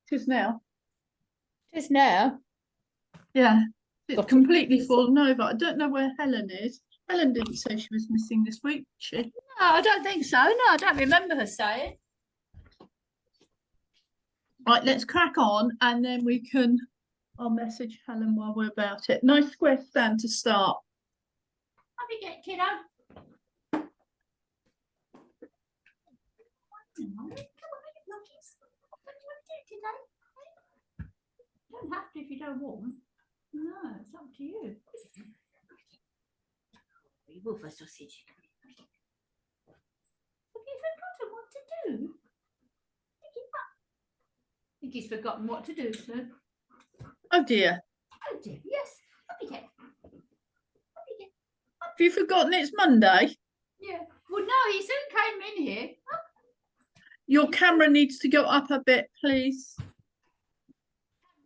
Just now. Just now. Yeah. It's Got it. completely fallen over. I don't know where Helen is. Helen didn't say she was missing this week, did she? No, I don't think so. No, I don't remember her saying. Right, let's crack on and then I'll message Helen while we're about it. Nice square stand to start. Have you get kiddo? You don't have to if you don't want. No, it's up to you. You will for sausage. Have you forgotten what to do? I think he's forgotten what to do, sir. Oh dear. Oh dear, yes. Have you forgotten it's Monday? Yeah. Well, no, he soon came in here. Your camera needs to go up a bit, please.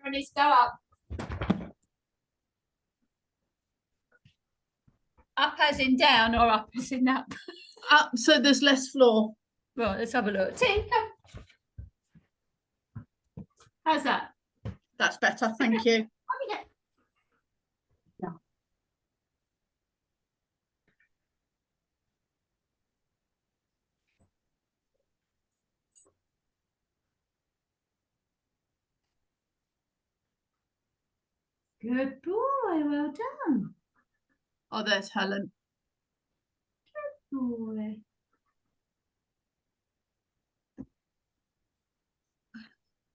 And he's go up. Up as in down or up as in up? Up so there's less floor. Right, let's have a look. See, come. How's that? That's better, thank you. Yeah. Good boy, well done. Oh, there's Helen. Good boy.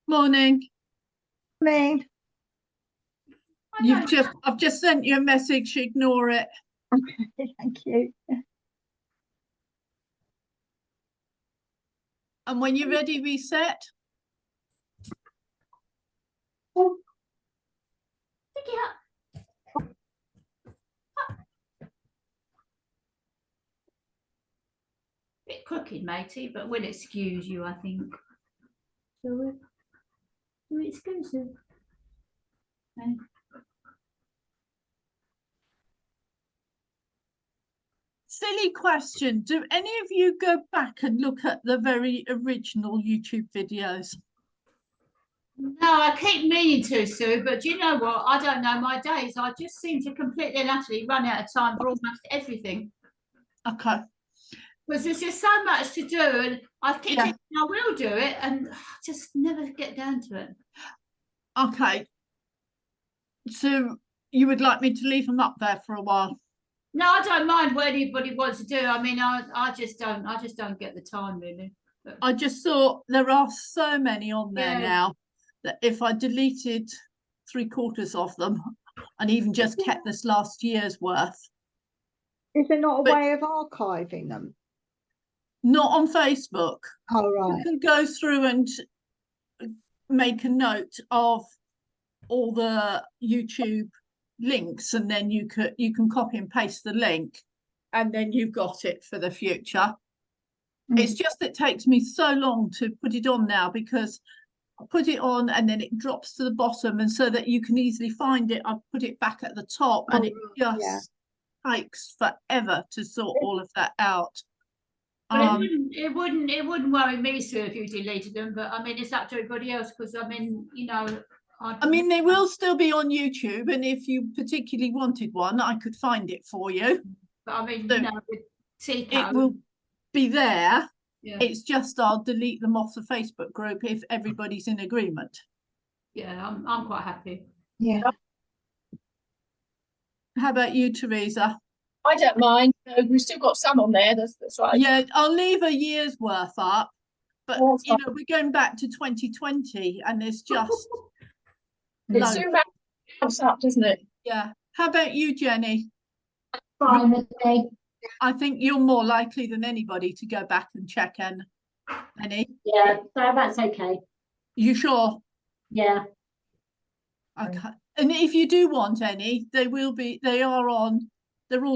Morning. Morning. I've just sent you a message, ignore it. Okay, thank you. And when you're ready, reset. Pick it up. Bit crooked, matey, but we'll excuse you, I think. Shall we? We'll excuse you. Okay. Silly question. Do any of you go back and look at the very original YouTube videos? No, I keep meaning to, Sue, but do you know what? I don't know my days. I just seem to completely and utterly run out of time for almost everything. Okay. Because there's just so much to do, and I keep thinking I will do it, and I just never get down to it. Okay. So you would like me to leave them up there for a while? No, I don't mind what anybody wants to do. I mean, I just don't get the time really. But I just thought there are so many on there now that if I deleted 3/4 of them and even just kept this last year's worth. Is there not a way of archiving them? Not on Facebook. Oh, right. You can go through and make a note of all the YouTube links, and then you can copy and paste the link, and then you've got it for the future. It's just it takes me so long to put it on now, because I put it on and then it drops to the bottom, and so that you can easily find it, I put it back at the top, and it just takes forever to sort all of that out. But it wouldn't worry me, Sue, if you deleted them. But I mean, it's up to everybody else, because I mean, you know, I mean, they will still be on YouTube, and if you particularly wanted one, I could find it for you. But I mean, So you know, with it will be there. Yeah. It's just I'll delete them off the Facebook group if everybody's in agreement. Yeah, I'm quite happy. Yeah. How about you, Teresa? I don't mind. We've still got some on there. That's right. Yeah, I'll leave a year's worth up, but Oh, you know, we're going back to 2020, and there's just It loads. soon ramps up, doesn't it? Yeah. How about you, Jenny? Fine with me. I think you're more likely than anybody to go back and check any. Yeah, so that's okay. You sure? Yeah. Okay. And if you do want any, they're all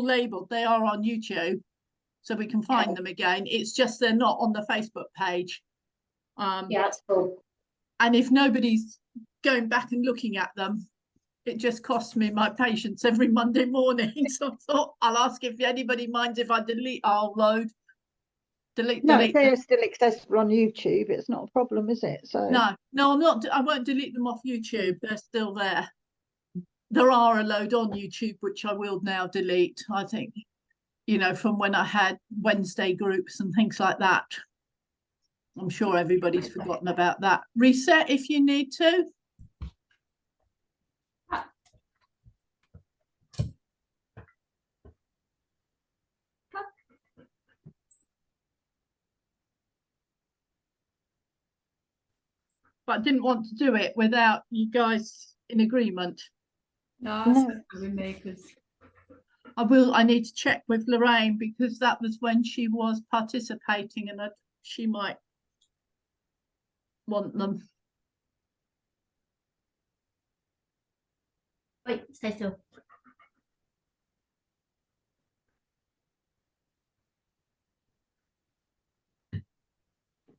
labeled, they are on YouTube, so we can find them again. It's just they're not on the Facebook page. Yeah, that's cool. And if nobody's going back and looking at them, it just costs me my patience every Monday morning. So I thought I'll ask if anybody minds if I delete our load. delete, No, if delete them. they're still accessible on YouTube, it's not a problem, is it? So No, I'm not. I won't delete them off YouTube. They're still there. There are a load on YouTube which I will now delete. I think, from when I had Wednesday groups and things like that. I'm sure everybody's forgotten about that. Reset if you need to. But I didn't want to do it without you guys in agreement. No, No. that's with me because I need to check with Lorraine because that was when she was participating and she might want them. wait, stay still.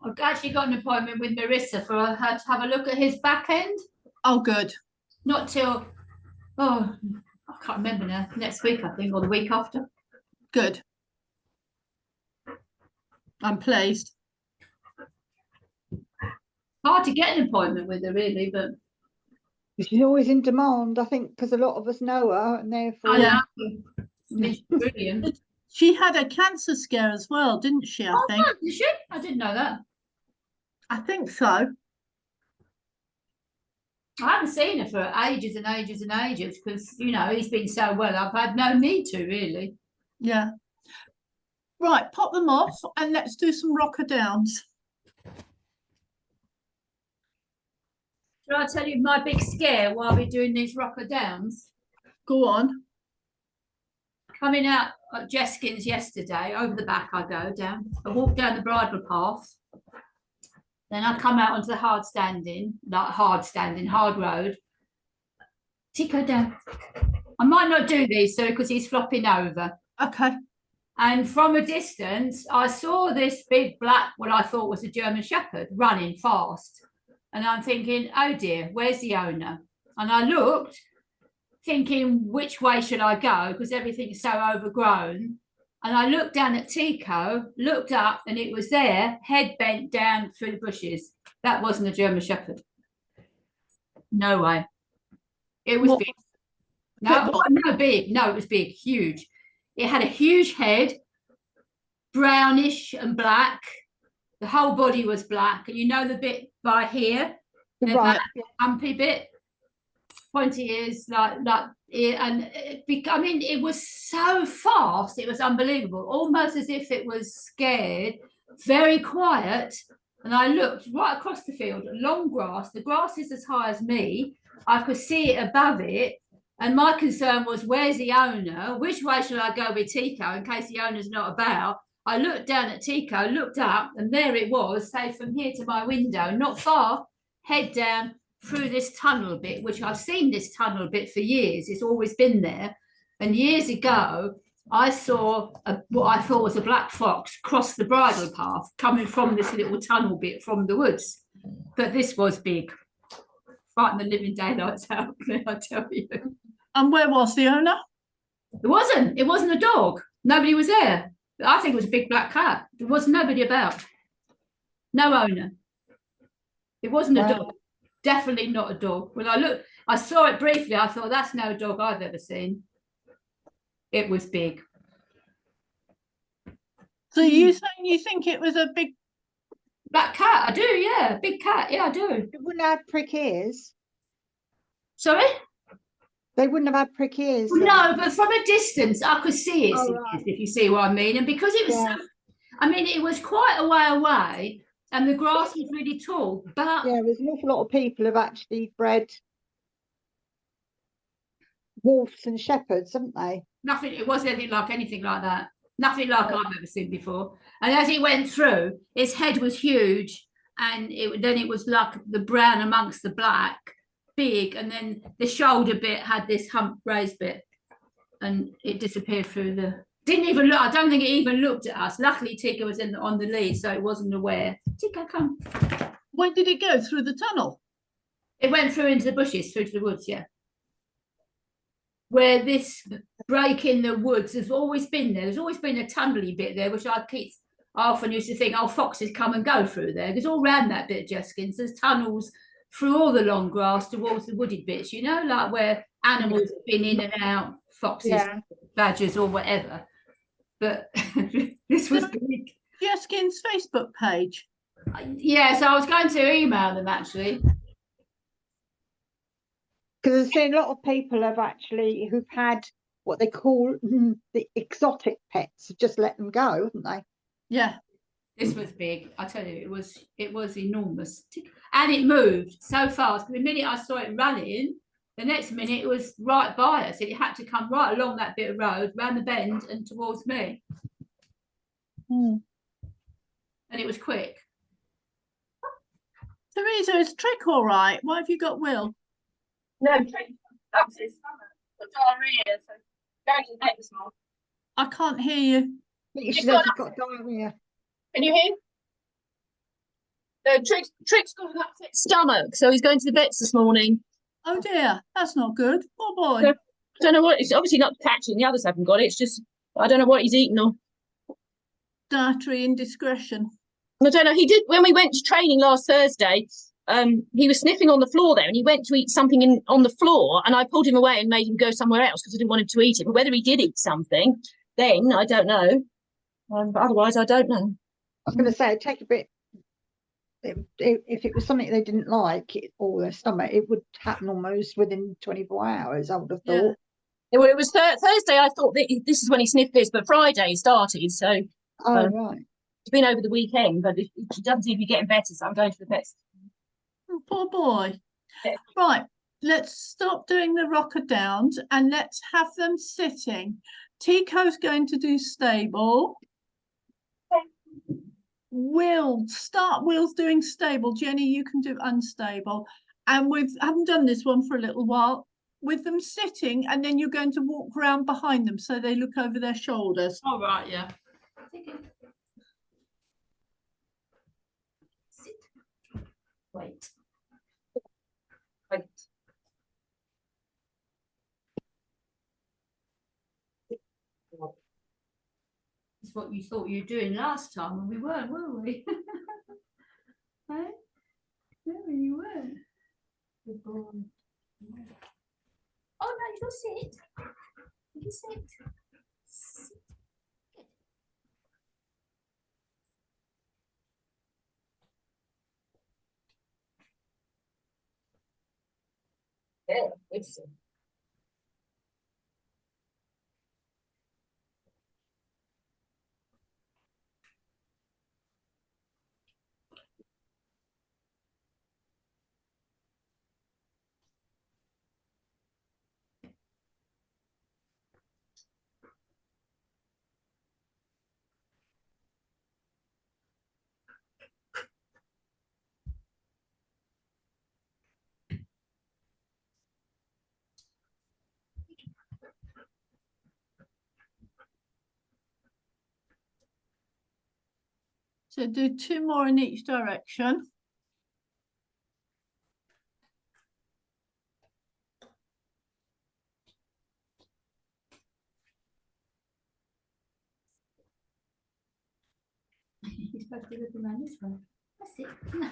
I've actually got an appointment with Marissa for her to have a look at his back end. Oh, good. Not till, I can't remember now. Next week, I think, or the week after. Good. I'm pleased. Hard to get an appointment with her, really, but she's always in demand, I think, because a lot of us know her, and therefore I Yeah. know. I mean, she's brilliant. She had a cancer scare as well, didn't she? I think. Oh, did she? I didn't know that. I think so. I haven't seen her for ages and ages and ages because, he's been so well. I've had no need to, really. Yeah. Right, pop them off and let's do some rocker downs. Shall I tell you my big scare while we're doing these rocker downs? Go on. Coming out at Jeskins yesterday, over the back I go down. I walk down the bridle path. Then I come out onto the hard road. Tico down. I might not do these, so because he's flopping over. Okay. And from a distance, I saw this big black, what I thought was a German Shepherd, running fast. And I'm thinking, oh dear, where's the owner? And I looked, thinking, which way should I go? Because everything's so overgrown. And I looked down at Tico, looked up, and it was there, head bent down through the bushes. That wasn't a German Shepherd. No way. It was What? big. No, no, big. No, it was big, huge. It had a huge head, brownish and black. The whole body was black. And the bit by here, right. that humpy bit, pointy ears, like ear, and it was so fast. It was unbelievable, almost as if it was scared. Very quiet. And I looked right across the field, long grass. The grass is as high as me. I could see it above it. And my concern was, where's the owner? Which way should I go with Tico in case the owner's not about? I looked down at Tico, looked up, and there it was, say from here to my window, not far, head down through this tunnel bit, which I've seen this tunnel bit for years. It's always been there. And years ago, I saw what I thought was a black fox cross the bridle path coming from this little tunnel bit from the woods. But this was big. Frightened the living daylights out of me, I tell you. And where was the owner? It wasn't a dog. Nobody was there. I think it was a big black cat. There was nobody about. No owner. It wasn't a dog. Definitely not a dog. When I saw it briefly, I thought, that's no dog I've ever seen. It was big. So you saying you think it was a big Black cat, I do, yeah. Big cat, yeah, I do. It wouldn't have prick ears. Sorry? They wouldn't have had prick ears. then. No, but from a distance, I could see it, Oh, right. if you see what I mean. And because it was Yeah. it was quite a way away, and the grass was really tall. But Yeah, there's an awful lot of people who've actually bred wolves and shepherds, haven't they? it wasn't anything like that. Nothing like I've ever seen before. And as he went through, his head was huge, and then it was like the brown amongst the black, big, and then the shoulder bit had this hump raised bit, and it disappeared through the. Didn't even look. I don't think it even looked at us. Luckily, Tika was on the lead, so it wasn't aware. Tika, come. Where did it go? Through the tunnel? It went through into the bushes, through to the woods, yeah. Where this break in the woods has always been there. There's always been a tunnely bit there, which I often used to think, oh, foxes come and go through there, because all round that bit of Jeskins, there's tunnels through all the long grass towards the wooded bits, you know, like where animals have been in and out, foxes, Yeah. badgers, or whatever. But this was big. Jeskin's Facebook page. Yeah, so I was going to email them actually. Because I've seen a lot of people who've had what they call the exotic pets, just let them go, haven't they? Yeah. This was big. I tell you, it was enormous, and it moved so fast. The minute I saw it running, the next minute it was right by us. It had to come right along that bit of road, round the bend, and towards me. And it was quick. Teresa, is Trick all right? Why have you got Will? No, that's his stomach. Got diarrhea, so going to the vet this morning. I can't hear you. I think she He's says got he's got diarrhea. Can you hear? No, Trick's got an upset stomach, so he's going to the vets this morning. Oh dear, that's not good. Oh boy. No. I don't know what, it's obviously not catching, the others haven't got it, it's just, I don't know what he's eaten or. Dietary indiscretion. I don't know, he did, when we went to training last Thursday, he was sniffing on the floor there and he went to eat something on the floor and I pulled him away and made him go somewhere else because I didn't want him to eat it. But whether he did eat something, then I don't know. But otherwise, I don't know. I was going to say, it'd take a bit. If it was something they didn't like, or their stomach, it would happen almost within 24 hours, I would have thought. Yeah, well, it was Thursday, I thought that this is when he sniffed this, but Friday he started, so Oh, right. it's been over the weekend, but he doesn't seem to be getting better, so I'm going to the vets. Oh, poor boy. Yeah. Right, let's stop doing the rocker downs and let's have them sitting. Tico's going to do stable. Will's doing stable. Jenny, you can do unstable. And we haven't done this one for a little while. With them sitting, and then you're going to walk around behind them so they look over their shoulders. All right, yeah. Sit. Wait. Like, It's what you thought you were doing last time, and we weren't, were we? Hey? No, you weren't. Good boy. Oh no, you can sit. You can sit. Sit. Good. yeah, it's So do 2 more in each direction. You're supposed to look around this way. That's it. No.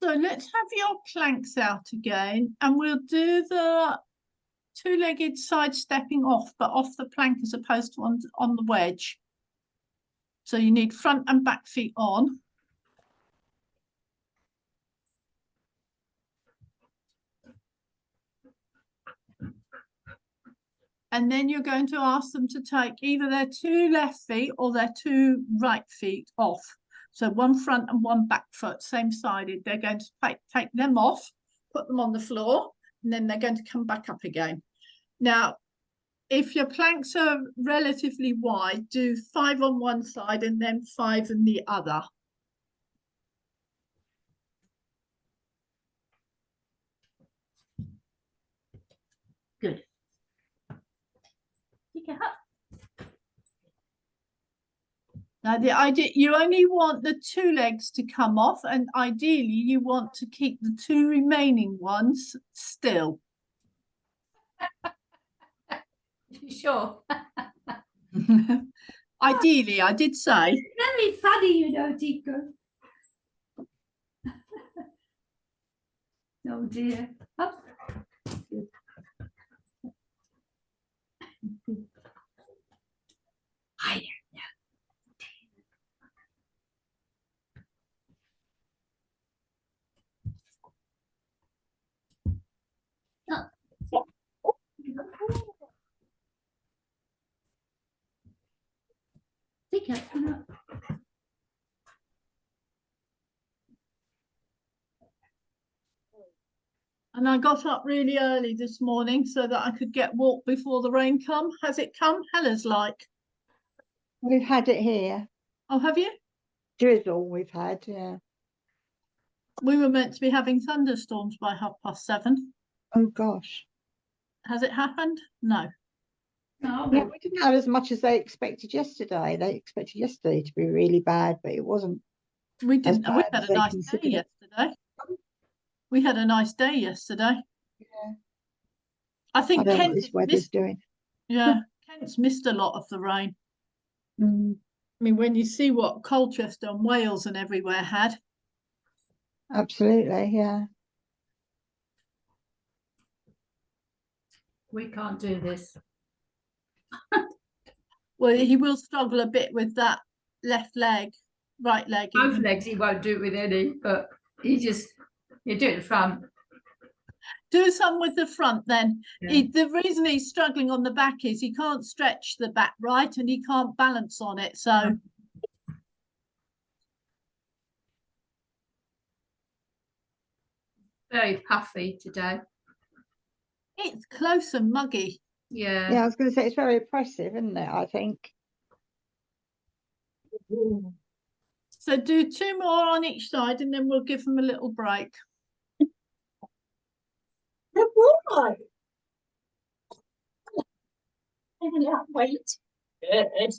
So let's have your planks out again, and we'll do the 2-legged side stepping off, but off the plank as opposed to on the wedge. So you need front and back feet on. And then you're going to ask them to take either their 2 left feet or their 2 right feet off. So one front and one back foot, same sided. They're going to take them off, put them on the floor, and then they're going to come back up again. Now, if your planks are relatively wide, do 5 on one side and then 5 on the other. Good. Pick it up. Now, the idea, you only want the two legs to come off, and ideally you want to keep the two remaining ones still. You sure? Ideally, I did say. Very funny, you know, Tico. Oh dear. Up. I don't know. Tico, come on. And I got up really early this morning so that I could get walk before the rain come. Has it come? Hella's like. We've had it here. Oh, have you? Drizzle we've had, yeah. We were meant to be having thunderstorms by 7:30. Oh gosh. Has it happened? No. No, Yeah, we didn't have as much as they expected yesterday. They expected yesterday to be really bad, but it wasn't. We didn't. We bad had as a they nice day considered it. yesterday. We had a nice day yesterday. Yeah. I I think don't know what Kent this weather's missed, doing. yeah, Kent's missed a lot of the rain. Mm, I mean, when you see what Colchester and Wales and everywhere had, absolutely, yeah. we can't do this. well, he will struggle a bit with that left leg, right leg. Both even. legs he won't do it with any, but you do it in front. Do some with the front then. Yeah. The reason he's struggling on the back is he can't stretch the back right and he can't balance on it. So Very puffy today. it's close and muggy. Yeah. Yeah, I was going to say it's very oppressive, isn't it? I think. So do 2 more on each side and then we'll give them a little break. Wait. Good.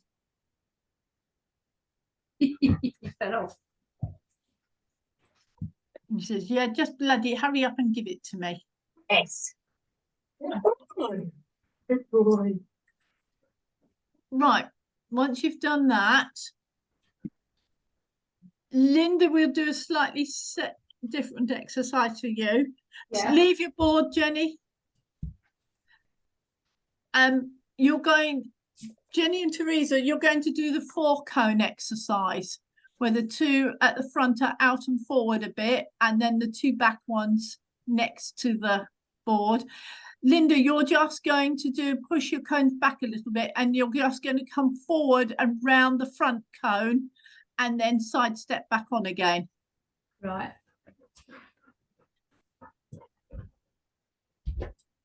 You fell off. And he says, yeah, just bloody hurry up and give it to me. Yes. Right, once you've done that, Linda will do a slightly different exercise for you. Yeah. Leave your board, Jenny. You're going, Jenny and Teresa, you're going to do the 4-cone exercise, where the 2 at the front are out and forward a bit, and then the 2 back ones next to the board. Linda, you're just going to push your cones back a little bit, and you're just going to come forward and round the front cone, and then sidestep back on again. Right.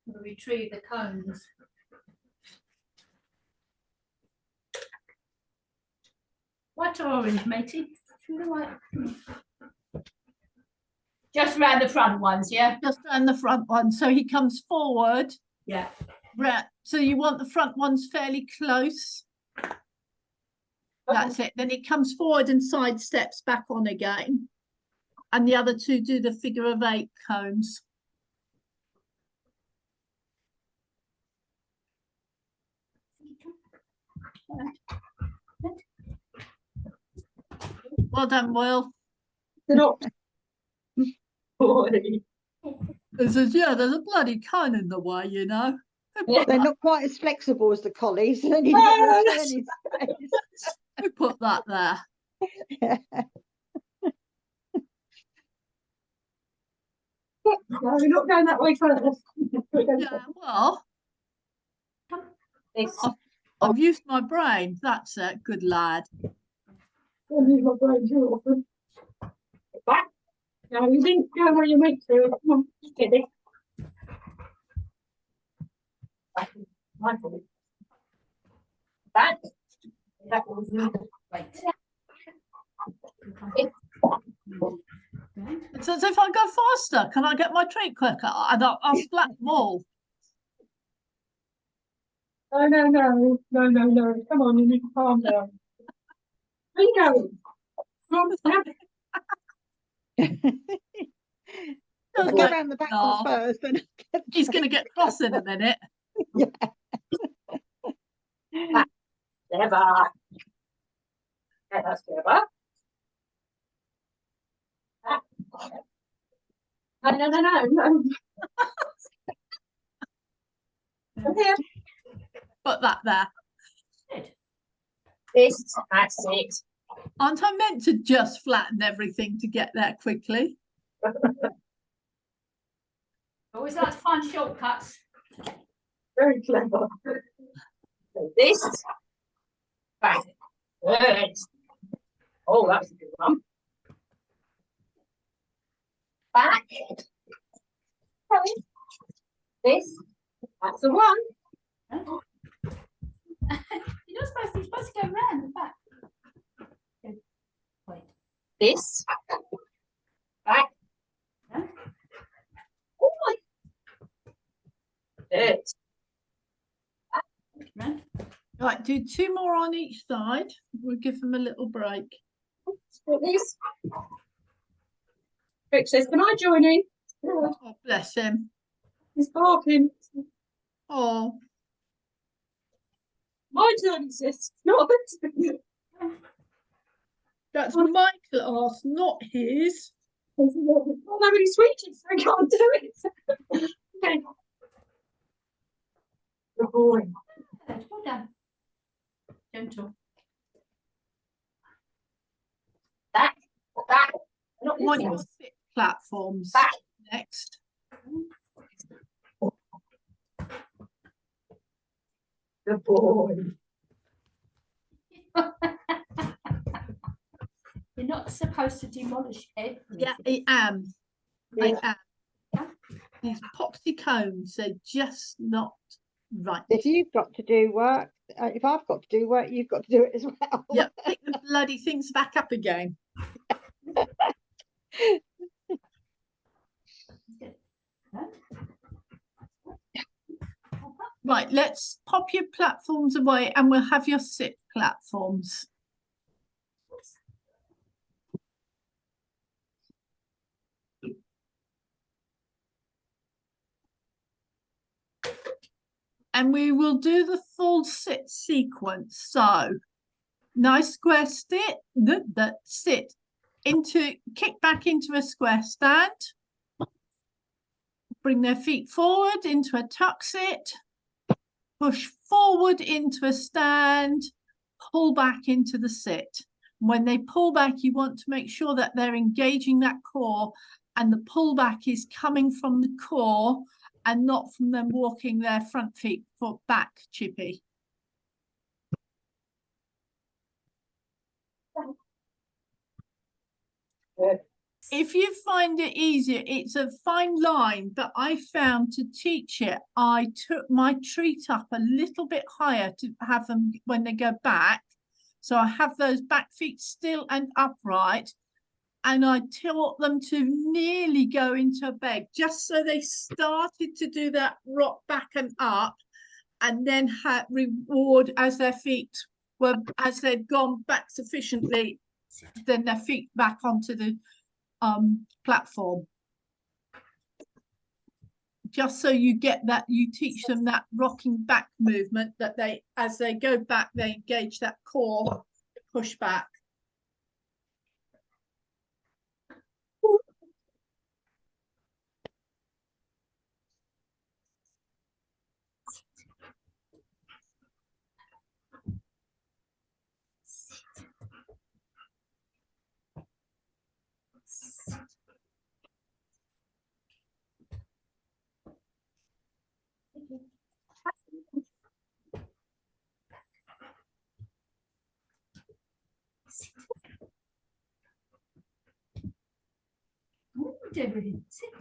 We'll retrieve the cones. White or orange, matey? Just round the front ones, yeah? Just round the front one. So he comes forward. Yeah. So you want the front ones fairly close. That's it. Then he comes forward and sidesteps back on again. And the other 2 do the figure of 8 cones. Well done, Will. Not. He says, yeah, there's a bloody cone in the way, you know. They're not quite as flexible as the collies. They need a Oh, bit more that's- turning space. Who put that there? Yeah. No, we're not going that way first. Yeah, well, I've used my brain. That's it. Good lad. Use my brain too often. Back. No, you didn't go where you meant to. Come on, steady. Back. Back. That was Wait. It's as if I go faster. Can I get my treat quicker? And I'll splat them all. no. Come on, you need to calm down. Where you going? I'll go Like, around the back laugh. one first, then He's going to get cross in a minute. Never. Yeah, that's clever. No. Come here. Put that there. That's it. Aren't I meant to just flatten everything to get there quickly? Always like to find shortcuts. Very clever. So this. Back. Good. Oh, that was a good one. Back. Okay. This. That's the one. You're supposed to go round the back. Okay. Wait. This. Back. Yeah. Oh my. Good. Round. Right, do 2 more on each side. We'll give them a little break. This. Rick says, can I join in? Oh, bless him. He's barking. Oh, My turn, sis. Not that's Michael asked, not his. I'm not really sweeties, so I can't do it. Okay. Good boy. Good. Well done. Gentle. Back. Not Want this your one. sit platforms Back. next. Good boy. You're not supposed to demolish everything. Yeah, I am. Yeah. I am. These epoxy cones, they're just not right. if you've got to do work, if I've got to do work, you've got to do it as well. Yep, pick the bloody things back up again. Right, let's pop your platforms away and we'll have your sit platforms. And we will do the full sit sequence. So nice square sit, sit into, kick back into a square stand. Bring their feet forward into a tuck sit. Push forward into a stand, pull back into the sit. When they pull back, you want to make sure that they're engaging that core and the pullback is coming from the core and not from them walking their front feet foot back, Chippy. Good. If you find it easier, it's a fine line, but I found to teach it, I took my treat up a little bit higher to have them when they go back. So I have those back feet still and upright, and I taught them to nearly go into a beg, just so they started to do that rock back and up, and then had reward as their feet were, as they'd gone back sufficiently, then their feet back onto the platform. Just so you get that, you teach them that rocking back movement, that they, as they go back, they engage that core, push back.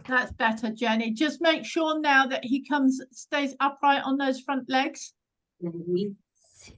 That's better, Jenny. Just make sure now that he comes, stays upright on those front legs. Sit.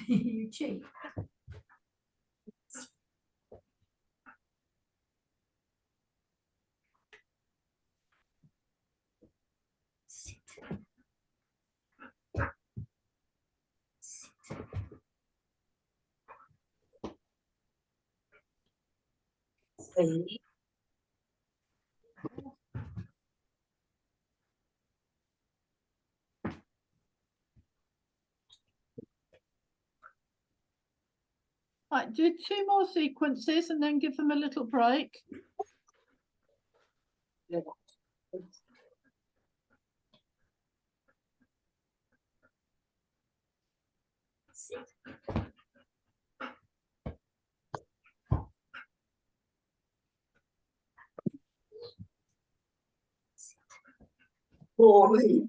You cheat. Right, do 2 more sequences and then give them a little break. Boring.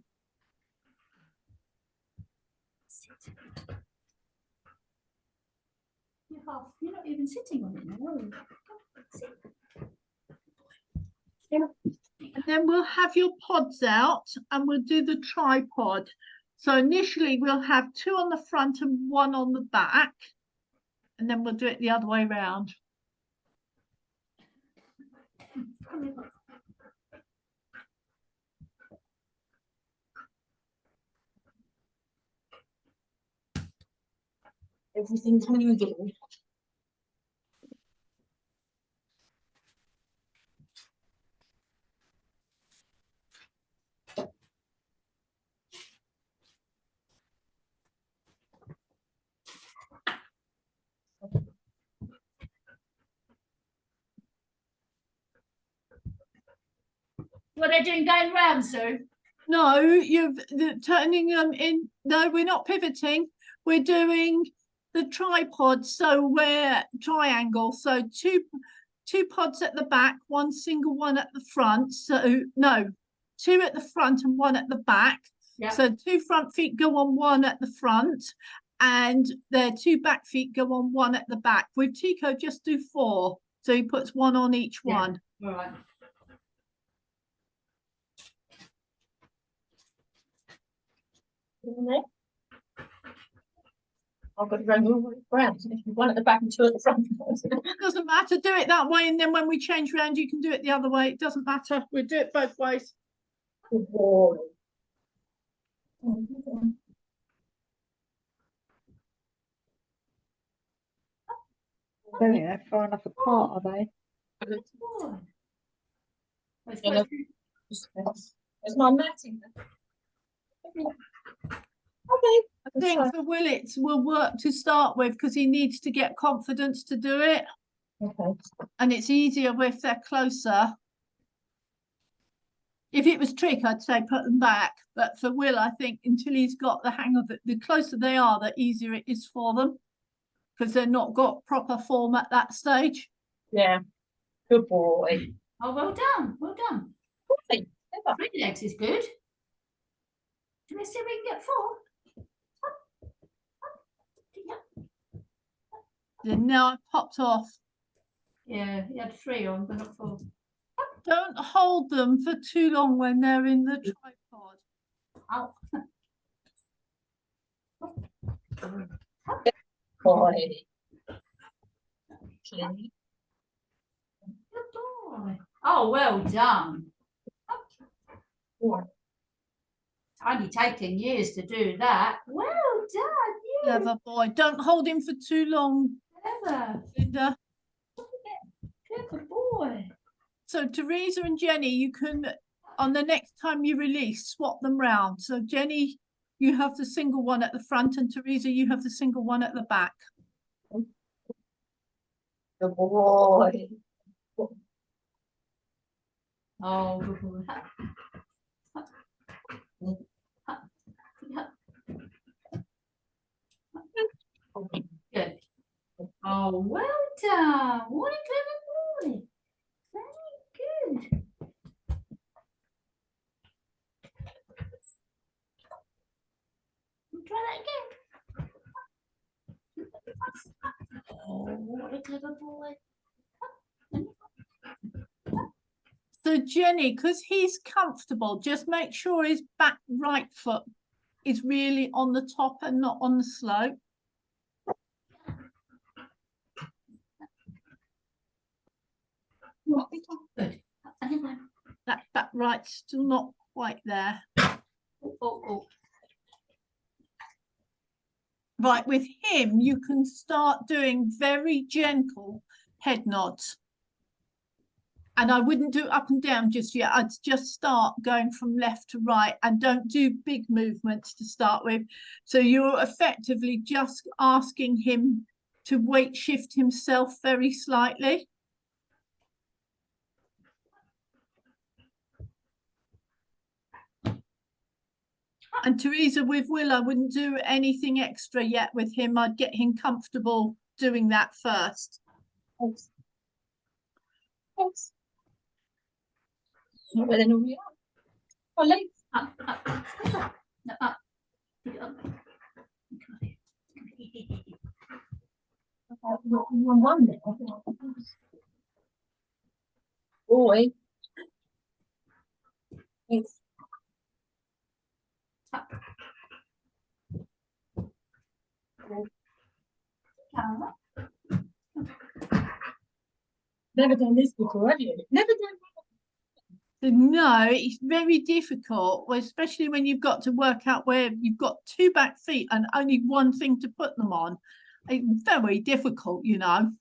You're not even sitting on it now, are you? And then we'll have your pods out and we'll do the tripod. So initially we'll have 2 on the front and 1 on the back. And then we'll do it the other way round. Everything's moving. What are they doing going round, Sue? No, turning them in. No, we're not pivoting. We're doing the tripod. So we're triangle. So two pods at the back, 1 single one at the front. So no, 2 at the front and 1 at the back. Yeah. So 2 front feet go on 1 at the front, and their 2 back feet go on 1 at the back. With Tico, just do 4. So he puts 1 on each Yeah. one. All right. I've got to run all the way around. 1 at the back and 2 at the front. Doesn't matter. Do it that way, and then when we change round, you can do it the other way. It doesn't matter. We'll do it both ways. Boring. They're far enough apart, are they? Boy. It's Yeah, There's my matting. Okay. I think for Willits will work to start with because he needs to get confidence to do it, Okay. and it's easier if they're closer. If it was Trick, I'd say put them back, but for Will, I think until he's got the hang of it, the closer they are, the easier it is for them because they're not got proper form at that stage. Yeah. Good boy. Oh, well done. Well done. Boy. 3 legs is good. Do we see if we can get 4? Then now I popped off. Yeah, you had 3 on, but not 4. Don't hold them for too long when they're in the tripod. Oh. Boy. Good boy. Oh, well done. Boy. It's only taken years to do that. Well done. You Clever boy. Don't hold him for too long, clever. Linda. Clever boy. So Teresa and Jenny, you can, on the next time you release, swap them round. So Jenny, you have the single one at the front, and Teresa, you have the single one at the back. Good boy. Oh, good boy. Good. Oh, well done. What a clever boy. Very good. Try that again. Oh, what a clever boy. So Jenny, because he's comfortable, just make sure his back right foot is really on the top and not on the slope. Good. Another one. That back right's still not quite there. Oh. Right, with him, you can start doing very gentle head nods. And I wouldn't do up and down just yet. I'd just start going from left to right and don't do big movements to start with. So you're effectively just asking him to weight shift himself very slightly. And Teresa, with Will, I wouldn't do anything extra yet with him. I'd get him comfortable doing that first. Thanks. Thanks. Well, then we are. Well, late. Up. No, up. Put it up. One there. Boy. Thanks. Up. Never done this before, have you? Never done So no, it's very difficult, especially when you've got to work out where you've got two back feet and only one thing to put them on. It's very difficult, you know.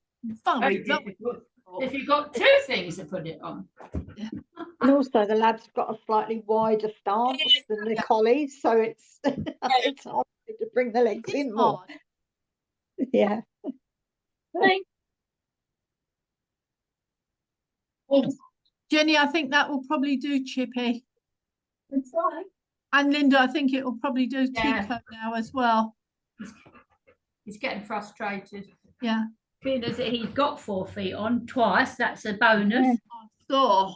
Very difficult. If you've got two things to put it on. And also the lads have got a slightly wider stance than the collies, so it's it's hard to bring the legs It's in more. hard. Yeah. Thanks. Thanks. Jenny, I think that will probably do Chippy. That's fine. And Linda, I think it will probably do Yeah. Tico now as well. He's getting frustrated. Yeah. Being as he's got 4 feet on twice, that's a bonus. So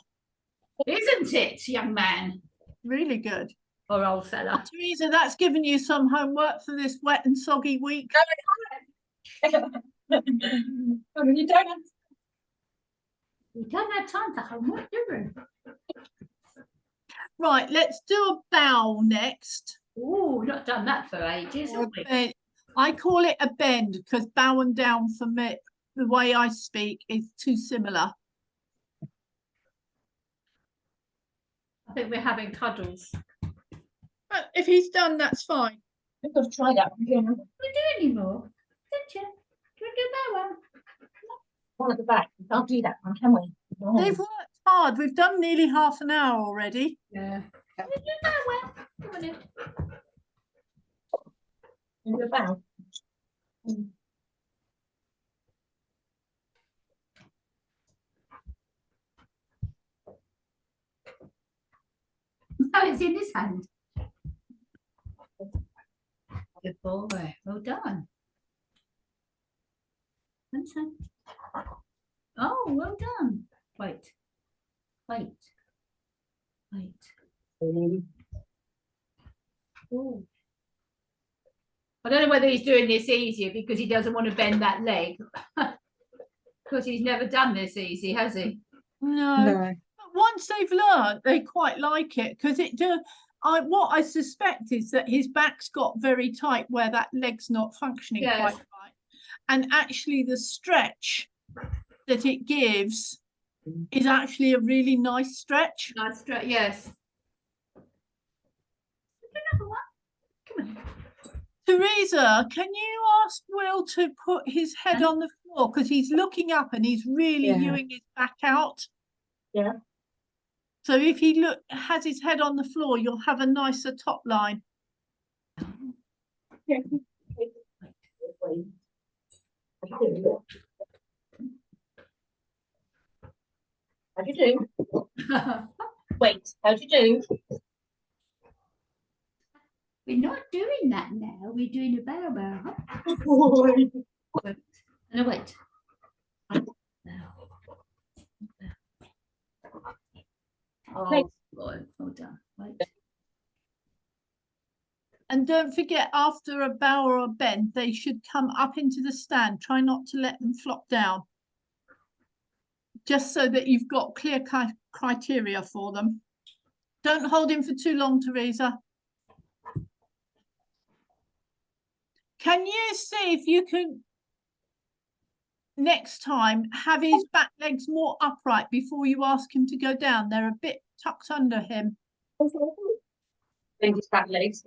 Isn't it, young man? really good. Or old fella? Teresa, that's given you some homework for this wet and soggy week. I mean, you don't have We don't have time for homework, do we? Right, let's do a bow next. Oh, not done that for ages, Or have a we? bend. I call it a bend because bow and down for me, the way I speak, is too similar. I think we're having cuddles. But if he's done, that's fine. I've got to try that one again. We do anymore, don't you? Do we do that one? One at the back. We can't do that one, can we? No. They've worked hard. We've done nearly half an hour already. Yeah. Do we do that one? Come on in. In the back. Oh, it's in his hand. Good boy. Well done. That's it. Oh, well done. Wait. Wait. Oh. I don't know whether he's doing this easier because he doesn't want to bend that leg. Because he's never done this easy, has he? No. No. But once they've learned, they quite like it because it do. What I suspect is that his back's got very tight where that leg's not functioning Yes. quite right, and actually the stretch that it gives is actually a really nice stretch. Nice straight, yes. Another one. Come on. Teresa, can you ask Will to put his head on the floor because he's looking up and he's really Yeah. hewing his back out. Yeah. So if he has his head on the floor, you'll have a nicer top line. Yeah. How do you do? Wait, how do you do? We're not doing that now. We're doing a bow bow. Boy. No, wait. Oh, God, well done. Right. And don't forget, after a bow or a bend, they should come up into the stand. Try not to let them flop down. Just so that you've got clear criteria for them. Don't hold him for too long, Teresa. Can you see if you can, next time, have his back legs more upright before you ask him to go down? They're a bit tucked under him. Bend his back legs.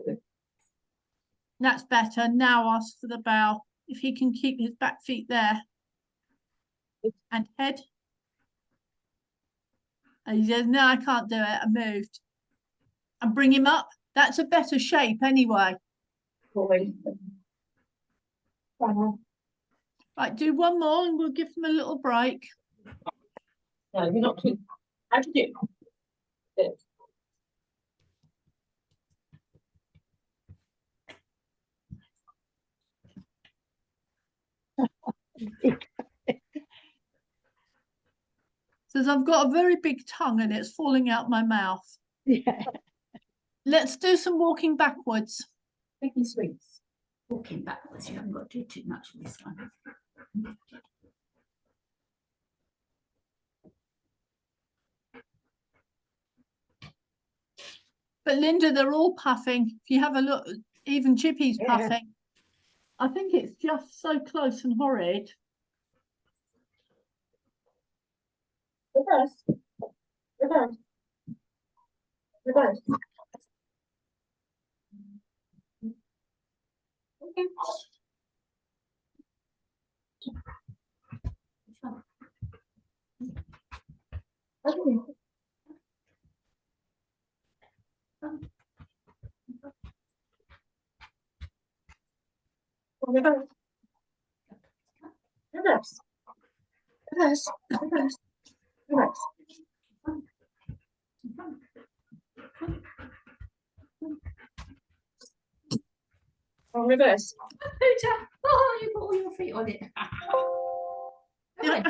That's better. Now ask for the bow. If he can keep his back feet there. And head. And he says, no, I can't do it. I moved. And bring him up. That's a better shape anyway. Right, do one more and we'll give them a little break. No, you're not too. How do you do? Says I've got a very big tongue and it's falling out my mouth. Yeah. Let's do some walking backwards. Making sweets. Walking backwards, you haven't got to do too much of this one. But Linda, they're all puffing. If you have a look, even Chippy's Yeah. puffing. I think it's just so close and horrid. Reverse. Reverse. Reverse. Okay. Okay. Reverse. Reverse. Reverse. Reverse. Reverse. Reverse. Peter, oh, you put all your feet on it. Yeah.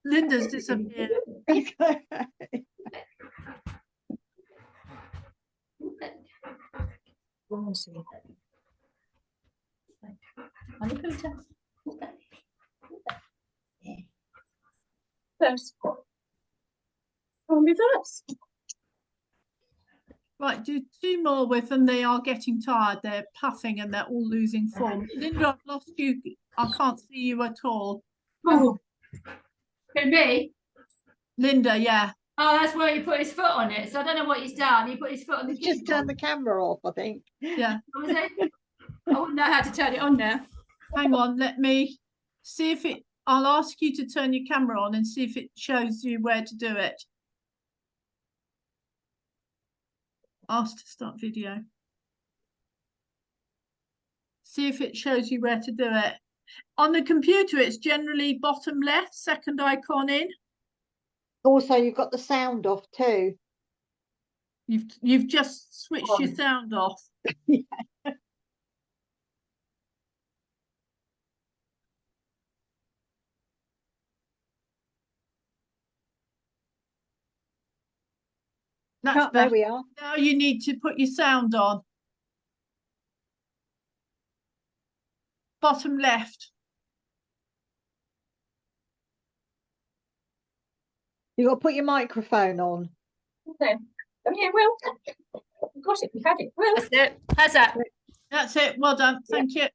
Linda's disappeared. Reverse. Reverse. Right, do two more with them. They are getting tired. They're puffing and they're all losing form. Linda, I've lost you. I can't see you at all. Oh, for me? Linda, yeah. Oh, that's where he put his foot on it. So I don't know what he's done. He put his foot on the He's just keyboard. turned the camera off, I think. Yeah. Was it? I wouldn't know how to turn it on now. Hang on, let me see if it, I'll ask you to turn your camera on and see if it shows you where to do it. Ask to start video. See if it shows you where to do it. On the computer, it's generally bottom left, second icon in. Also, you've got the sound off too. You've just switched your sound off. That's Oh, there better. we are. Now you need to put your sound on. Bottom left. You've got to put your microphone on. Okay. Oh yeah, well, of course it, we had it. Well, That's it. How's that? That's it. Well done. Thank you.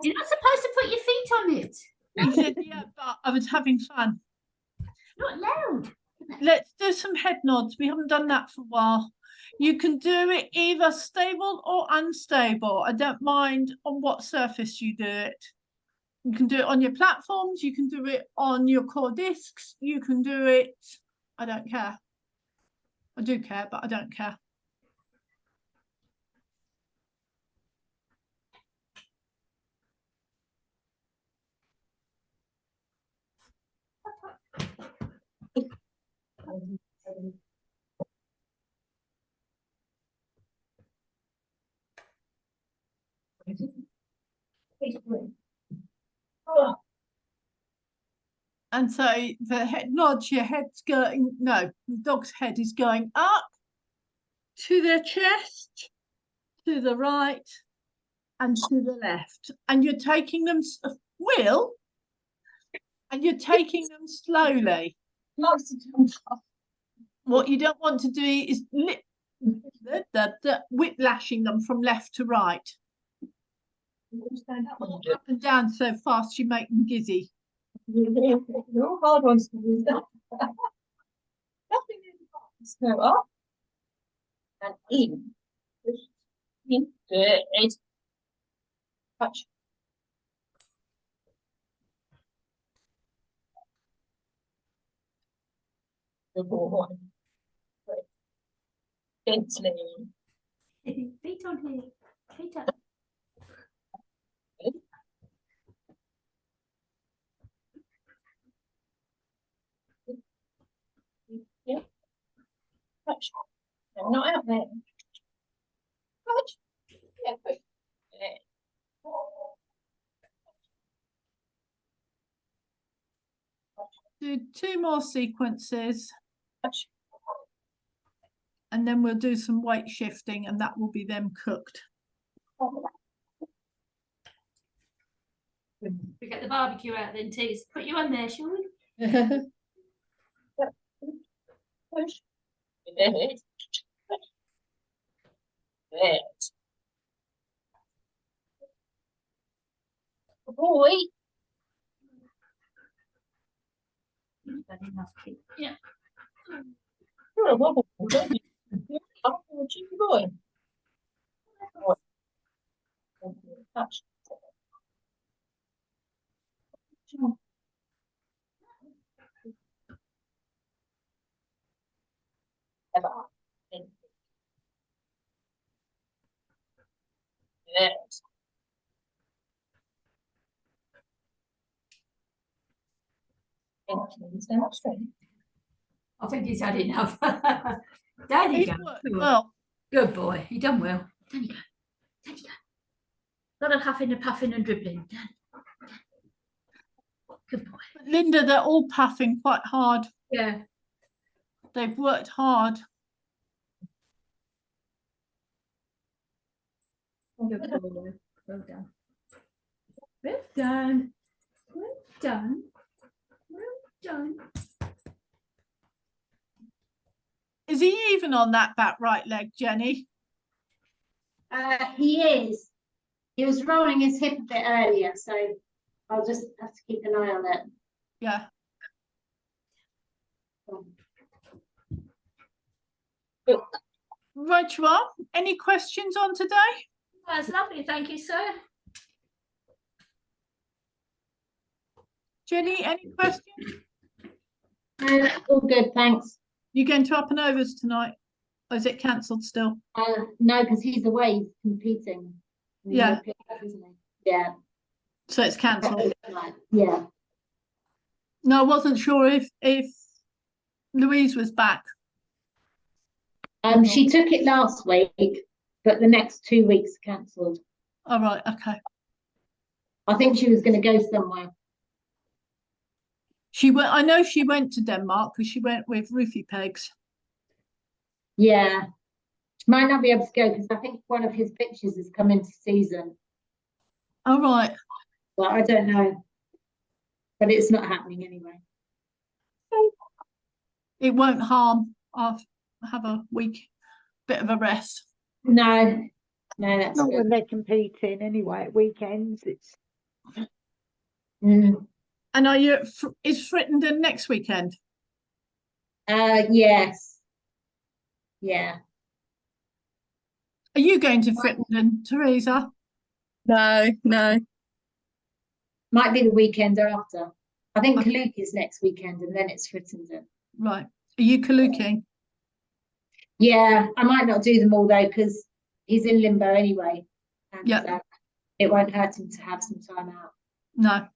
You're not supposed to put your feet on it. He said, yeah, but I was having fun. Not loud. Let's do some head nods. We haven't done that for a while. You can do it either stable or unstable. I don't mind on what surface you do it. You can do it on your platforms. You can do it on your core discs. You can do it. I don't care. I do care, but I don't care. And so the head nods, your head's going, no, the dog's head is going up to their chest, to the right, and to the left. And you're taking them, Will, and you're taking them slowly. What you don't want to do is whiplashing them from left to right. Up and down so fast you make them gizzy. They're all hard ones to use. Nothing in the box. Go up and in. In. Good. Touch. Good boy. Gently. Feet on here. Feet up. Yeah. Touch. No, not out there. Touch. Yeah, push. Yeah. Do 2 more sequences Touch. and then we'll do some weight shifting and that will be them cooked. We get the barbecue out then, Tees. Put you on there, shall we? Push. Good. Good. Good boy. Done enough, Pete. Yeah. You're a wobble, don't you? You're a cheeky boy. Touch. Ever. Yes. Stand up straight. I think he's had enough. Down you It go. worked Good, well. good boy. You done well. Down you go. Down you go. Lot of huffing and puffing and dribbling. Down. Good boy. Linda, they're all puffing quite hard. Yeah. They've worked hard. Good boy. Well done. Well done. Well done. Well done. Is he even on that back right leg, Jenny? He is. He was rolling his hip a bit earlier, so I'll just have to keep an eye on it. Yeah. Right you are. Any questions on today? That's lovely. Thank you, sir. Jenny, any questions? All good, thanks. You going to Up and Overs tonight? Or is it cancelled still? No, because he's away, he's competing. in the Yeah. Olympics, isn't he? Yeah. So it's cancelled. Yeah. No, I wasn't sure if Louise was back. She took it last week, but the next 2 weeks cancelled. All right, okay. I think she was going to go somewhere. She went. I know she went to Denmark because she went with Rufy Pegs. Yeah. She might not be able to go because I think one of his pictures has come into season. All right. But I don't know. But it's not happening anyway. It won't harm. I'll have a bit of a rest. No, that's Not good. when they're competing anyway at weekends. It's Mm. And are you? Is Frittenden next weekend? Yes. Yeah. Are you going to Frittenden, Teresa? No, no. Might be the weekend after. I think Kaluki is next weekend and then it's Frittenden. Right. Are you kaluking? Yeah, I might not do them all though because he's in limbo anyway. And Yeah. it won't hurt him to have some time out. No.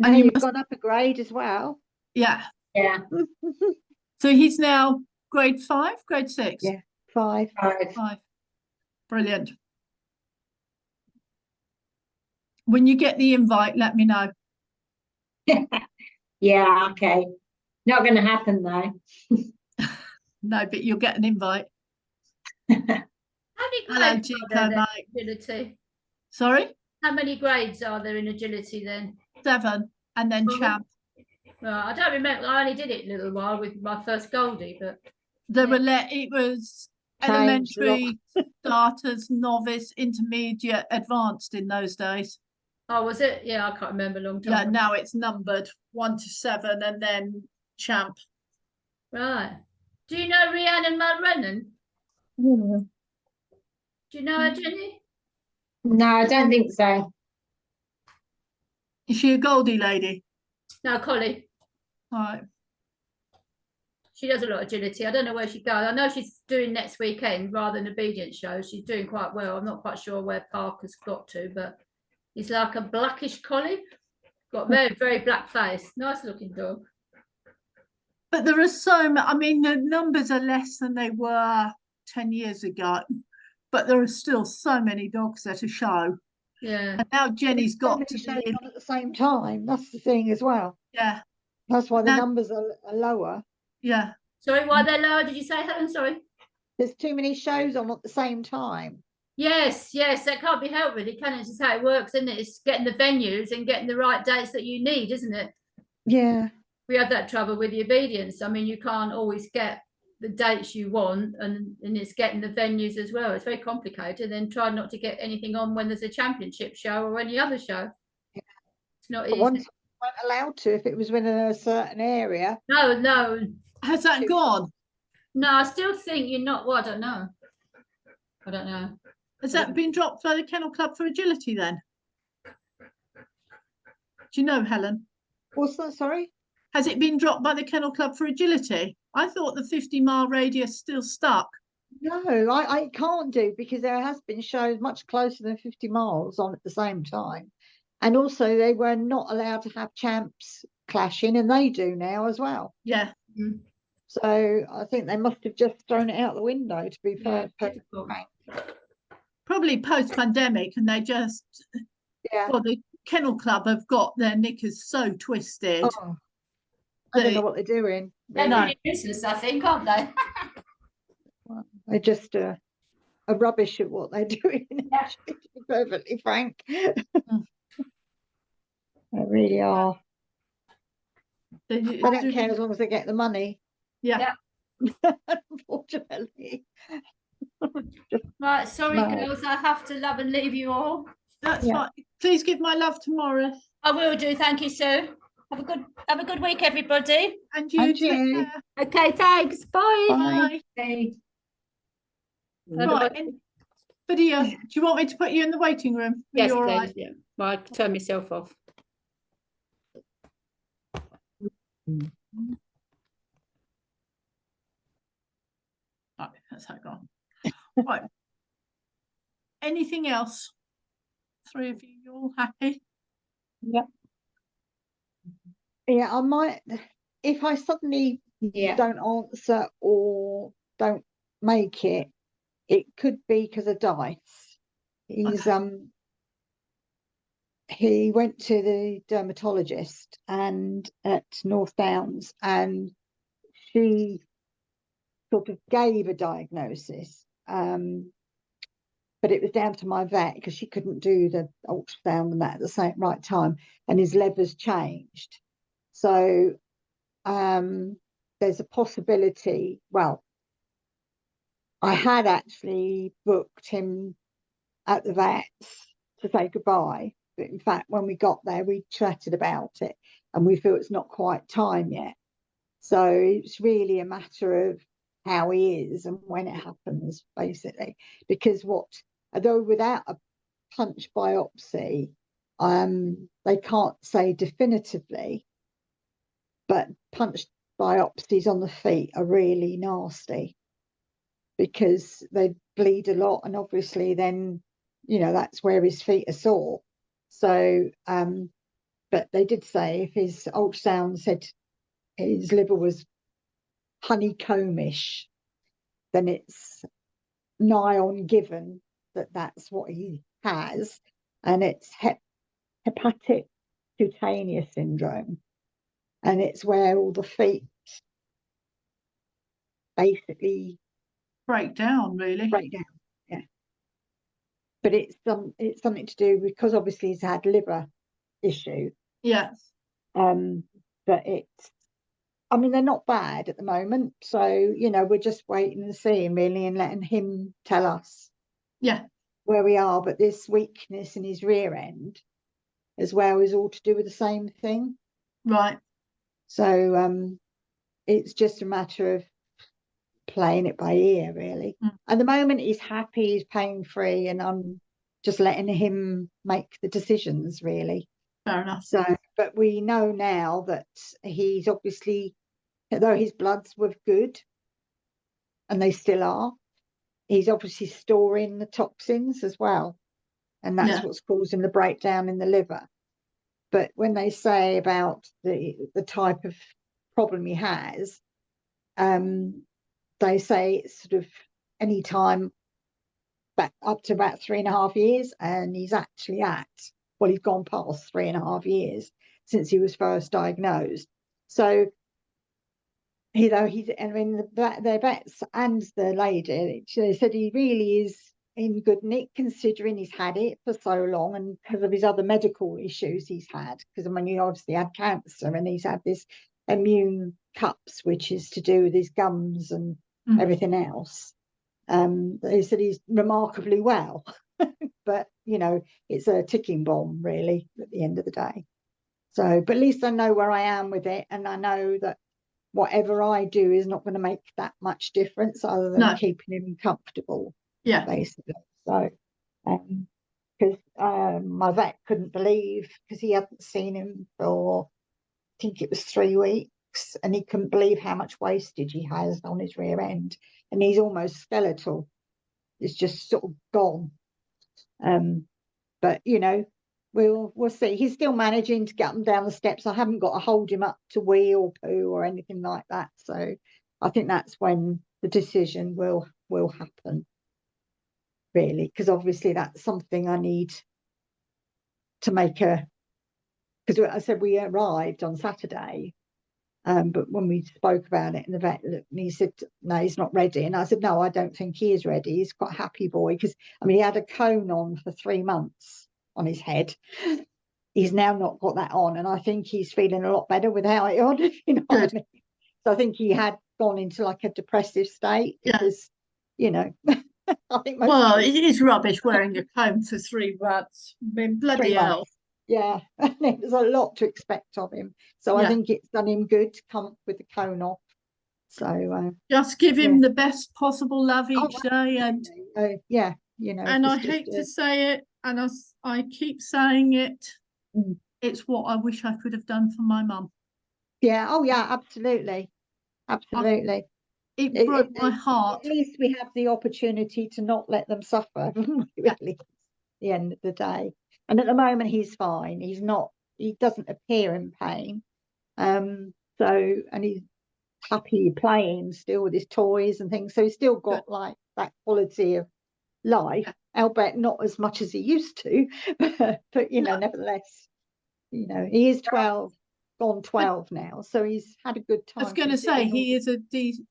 now And you you've must- gone up a grade as well. Yeah. Yeah. So he's now grade 5, grade 6? Yeah. 5. 5. 5. Brilliant. When you get the invite, let me know. Yeah, okay. Not going to happen though. No, but you'll get an invite. How many Hello, grades are Chico, there then mate. in agility? Sorry, How many grades are there in agility then? 7, and then Mhm. champ. Well, I don't remember. I only did it a little while with my first Goldie, but There Yeah. were it was Changed a lot. elementary, starters, novice, intermediate, advanced in those days. oh, was it? Yeah, I can't remember a long Yeah, time. now it's numbered 1 to 7, and then champ. Right. Do you know Rhiannon Mulrennan? Hmm. Do you know her, Jenny? No, I don't think so. Is she a Goldie lady? No, Collie. Right. She does a lot of agility. I don't know where she goes. I know she's doing next weekend rather than obedience show. She's doing quite well. I'm not quite sure where Parker's got to, but he's like a blackish collie. Got very, very black face. Nice looking dog. But there are so many, I mean, the numbers are less than they were 10 years ago, but there are still so many dogs at a show. Yeah. And now Jenny's So got many to shows be, on at the same time. That's the thing as well. yeah, That's why the Now- numbers are lower. yeah. Sorry, why they're lower? Did you say, Helen? Sorry. There's too many shows on at the same time. Yes, yes, that can't be helped really, can it? It's just how it works, isn't it? It's getting the venues and getting the right dates that you need, isn't it? Yeah. We have that trouble with the obedience. I mean, you can't always get the dates you want, and it's getting the venues as well. It's very complicated. Then try not to get anything on when there's a championship show or any other show. Yeah. It's not But easy. once we weren't allowed to if it was within a certain area. No, no, Has that gone? no. I still think you're not. Well, I don't know. I don't know. Has that been dropped by the Kennel Club for agility then? Do you know, Helen? What's that? Sorry? Has it been dropped by the Kennel Club for agility? I thought the 50-mile radius still stuck. No, I can't do because there has been shows much closer than 50 miles on at the same time. And also they were not allowed to have champs clashing, and they do now as well. Yeah. So I think they must have just thrown it out the window, to be Yeah, perfectly difficult. frank. Probably post-pandemic, and they just, Yeah. well, the Kennel Club have got their knickers so twisted. Oh, I don't know that- what they're doing. They're really. pretty useless, I think, aren't they? They're just a rubbish at what they're doing, Yeah. to be perfectly frank. Mm. They really are. they They don't do- care as long as they get the money. Yeah. Yeah. Unfortunately. Right, sorry, Mad. girls, I have to love and leave you all. That's Yeah. fine. Please give my love to Morris. I will do. Thank you, Sue. Have a good week, everybody. And you And take you. care. Okay, thanks. Bye. Bye. Bye. How do Right. I- Video, do you want me to put you in the waiting room? Are Yes, you all please. right? Yeah. Well, I turn myself off. Right, that's how gone. Right. Anything else? 3 of you, you're all happy? Yeah, I might, if I suddenly Yeah. don't answer or don't make it, it could be because of Dice. He's he went to the dermatologist and at North Downs, and she sort of gave a diagnosis, but it was down to my vet because she couldn't do the ultrasound and that at the same right time, and his lever's changed. So there's a possibility. Well, I had actually booked him at the vet's to say goodbye, but in fact when we got there we chatted about it and we feel it's not quite time yet. So it's really a matter of how he is and when it happens, basically, because although without a punch biopsy, they can't say definitively, but punch biopsies on the feet are really nasty because they bleed a lot, and obviously then, that's where his feet are sore. So, but they did say if his ultrasound said his liver was honeycombish, then it's nigh on given that that's what he has, and it's hepatic cutaneous syndrome, and it's where all the feet basically Break down, really. break down. Yeah, but it's something to do because obviously he's had liver issue. Yeah. But it's, I mean, they're not bad at the moment, so you know, we're just waiting and seeing really, and letting him tell us Yeah. where we are. But this weakness in his rear end as well is all to do with the same thing. Right. So it's just a matter of playing it by ear, really. At the moment, he's happy, he's pain free, and I'm just letting him make the decisions, really. Fair enough. So, but we know now that he's obviously, though his bloods were good, and they still are, he's obviously storing the toxins as well, and that's Yeah. what's causing the breakdown in the liver. But when they say about the type of problem he has, they say it's sort of any time back up to about 3.5 years, and he's actually he's gone past 3.5 years since he was first diagnosed. So, you know, I mean, the vets and the lady, they said he really is in good nick considering he's had it for so long, and because of his other medical issues he's had, because I mean, he obviously had cancer and he's had this immune cups, which is to do with his gums and everything else. They said he's remarkably well, but you know, it's a ticking bomb really at the end of the day. So, but at least I know where I am with it, and I know that whatever I do is not going to make that much difference other than No. keeping him comfortable, Yeah. basically. So, because my vet couldn't believe, because he hadn't seen him for, I think it was 3 weeks, and he couldn't believe how much wastage he has on his rear end, and he's almost skeletal. It's just sort of gone. But you know, we'll see. He's still managing to get him down the steps. I haven't got to hold him up to wee or poo or anything like that. So I think that's when the decision will happen, really, because obviously that's something I need to make because I said we arrived on Saturday, but when we spoke about it, and the vet looked, and he said, no, he's not ready. And I said, no, I don't think he is ready. He's quite a happy boy, because I mean, he had a cone on for 3 months on his head. He's now not got that on, and I think he's feeling a lot better without it on. You know what I mean? So I think he had gone into like a depressive state because, you know, I think well, it is rubbish wearing a comb for 3 months. I mean, bloody 3 hell. months. Yeah, there's a lot to expect of him. So I think it's done him good to come with the cone off. So just give him the best possible love each day, and yeah, you know. and I hate to say it, and I keep saying it, it's what I wish I could have done for my mum. Yeah, oh yeah, absolutely. It broke my heart. At least we have the opportunity to not let them suffer, really, at the end of the day. And at the moment he's fine. He doesn't appear in pain. And he's happy playing still with his toys and things. So he's still got like that quality of life, albeit not as much as he used to. But you know, nevertheless, you know, he is 12, gone 12 now, so he's had a good time. I was going to say he is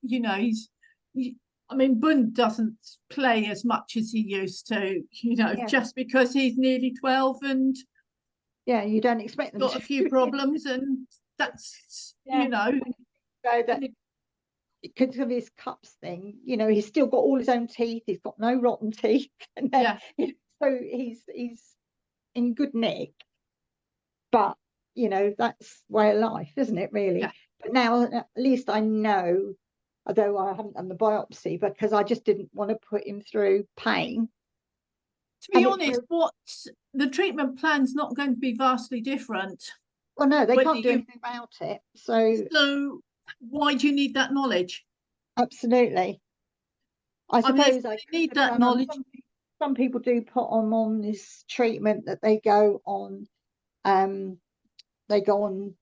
you know, I mean, Bund doesn't play as much as he used to, you know, just because he's nearly 12 and you don't expect them got to. a few problems, and that's you know, so that because of his cups thing, you know, he's still got all his own teeth. He's got no rotten teeth, and so he's in good nick. But you know, that's way of life, isn't it, really? But now at least I know, although I haven't done the biopsy, because I just didn't want to put him through pain. To be honest, the treatment plan's not going to be vastly different. Well, no, they can't do anything about it. So why do you need that knowledge? Absolutely. I suppose I need that knowledge. Some people do put on this treatment that they go on. They go on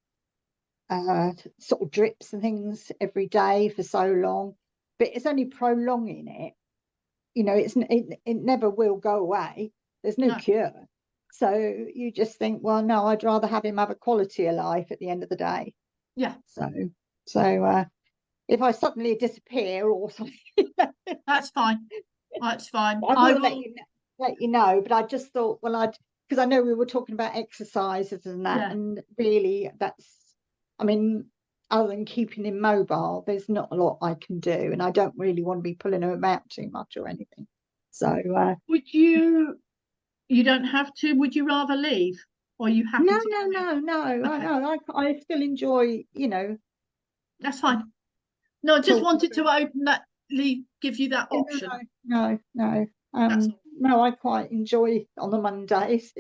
sort of drips and things every day for so long, but it's only prolonging it. You know, it never will go away. There's no cure. So you just think, well, no, I'd rather have him have a quality of life at the end of the day. Yeah. So if I suddenly disappear or something, That's fine. That's fine. I will let you know. But I just thought, well, because I know we were talking about exercises and that, Yeah. and really I mean, other than keeping him mobile, there's not a lot I can do, and I don't really want to be pulling him about too much or anything. So Would you don't have to, would you rather leave? Or are you happy no, to no, come in? no, no, Okay. I still enjoy, That's fine. No, I just Talking wanted to about- open that, give you that option. no. That's all. No, I quite enjoy on the Mondays.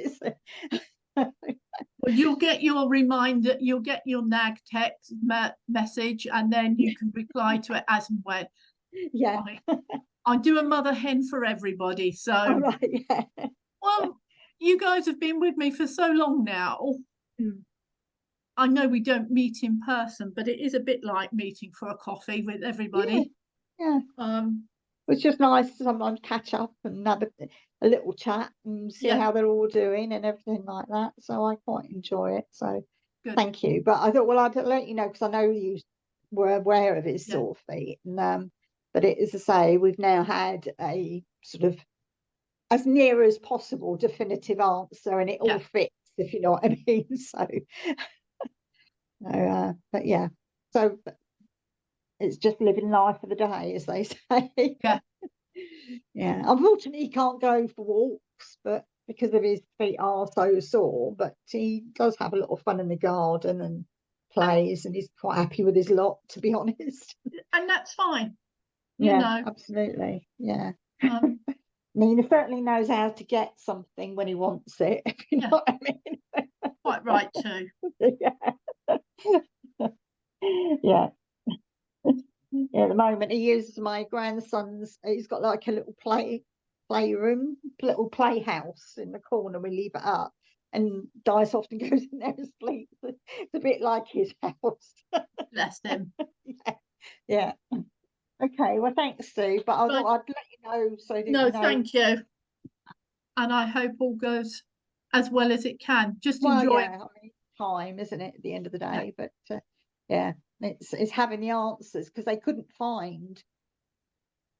Well, you'll get your reminder, you'll get your nag text message, and then you can reply to it as and when. Yeah. I do a mother hen for everybody. So, All right, yeah. well, you guys have been with me for so long now. Mm. I know we don't meet in person, but it is a bit like meeting for a coffee with everybody. Yeah. It's just nice to sometimes catch up and have a little chat and see Yeah. how they're all doing and everything like that. So I quite enjoy it. So Good. thank you. But I thought, well, I'd let you know because I know you were aware of his Yeah. sore feet. And but it is to say, we've now had a sort of as near as possible definitive answer, and it Yeah. all fits, if you know what I mean. So, but yeah, so it's just living life for the day, as they say. Yeah. Yeah. Unfortunately, he can't go for walks, but because of his feet are so sore. But he does have a lot of fun in the garden and plays, and he's quite happy with his lot, to be honest. And that's fine. You Yeah, know, absolutely. Yeah. um, I mean, he certainly knows how to get something when he wants it, if you Yeah. know what I mean. quite right too. Yeah. Yeah. Yeah, at the moment he uses my grandson's, he's got like a little playroom, little playhouse in the corner. We leave it up and Dice often goes in there and sleeps. It's a bit like his house. Bless him. Yeah. Okay, well thanks, Sue, but I Right. thought I'd let you know so that No, you know. thank you. And I hope all goes as well as it can. Just Well, enjoy yeah, I mean, time, isn't it, at the end of the day? But yeah, it's having the answers because they couldn't find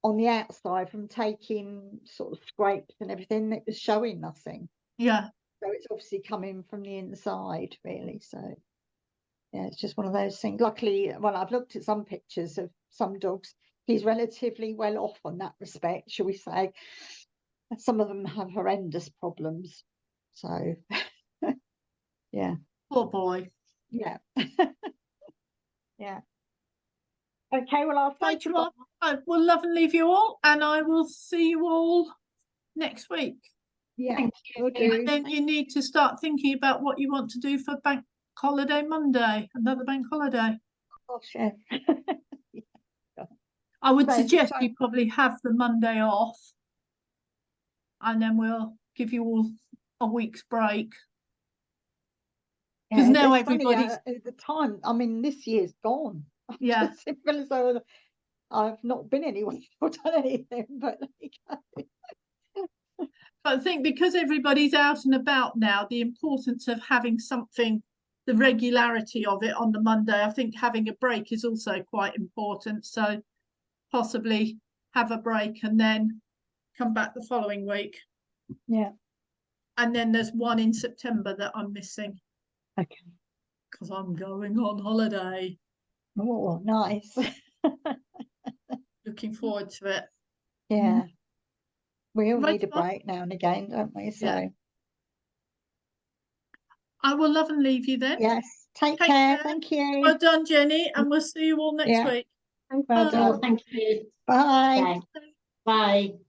on the outside from taking sort of scrapes and everything. It was showing nothing, Yeah. so it's obviously coming from the inside, really. So yeah, it's just one of those things. Luckily, well, I've looked at some pictures of some dogs. He's relatively well off on that respect, shall we say? Some of them have horrendous problems. So yeah. Poor boy. Yeah. Yeah. Okay, well, I'll say Right, you are. goodbye. I will love and leave you all, and I will see you all next week. Yeah, Thank will you. do. And then you need to start thinking about what you want to do for Bank Holiday Monday, another bank holiday. Gosh, yeah. I would So- suggest so- you probably have the Monday off, and then we'll give you all a week's break. Because Yeah, now it's funny, everybody's at the time, I mean, this year's gone. Yeah. Just feel as though I've not been anywhere or done anything, but there you go. But I think because everybody's out and about now, the importance of having something, the regularity of it on the Monday, I think having a break is also quite important. So possibly have a break and then come back the following week. Yeah. And then there's one in September that I'm missing Okay. because I'm going on holiday. Oh, nice. Looking forward to it. Yeah. We all Right, need a well, break now and again, don't we? So Yeah. I will love and leave you then. yes. Take Take care. care. Thank you. Well done, Jenny, and we'll see you all next Yeah. week. Well Bye. done. Thank you. Bye. Thanks. Bye.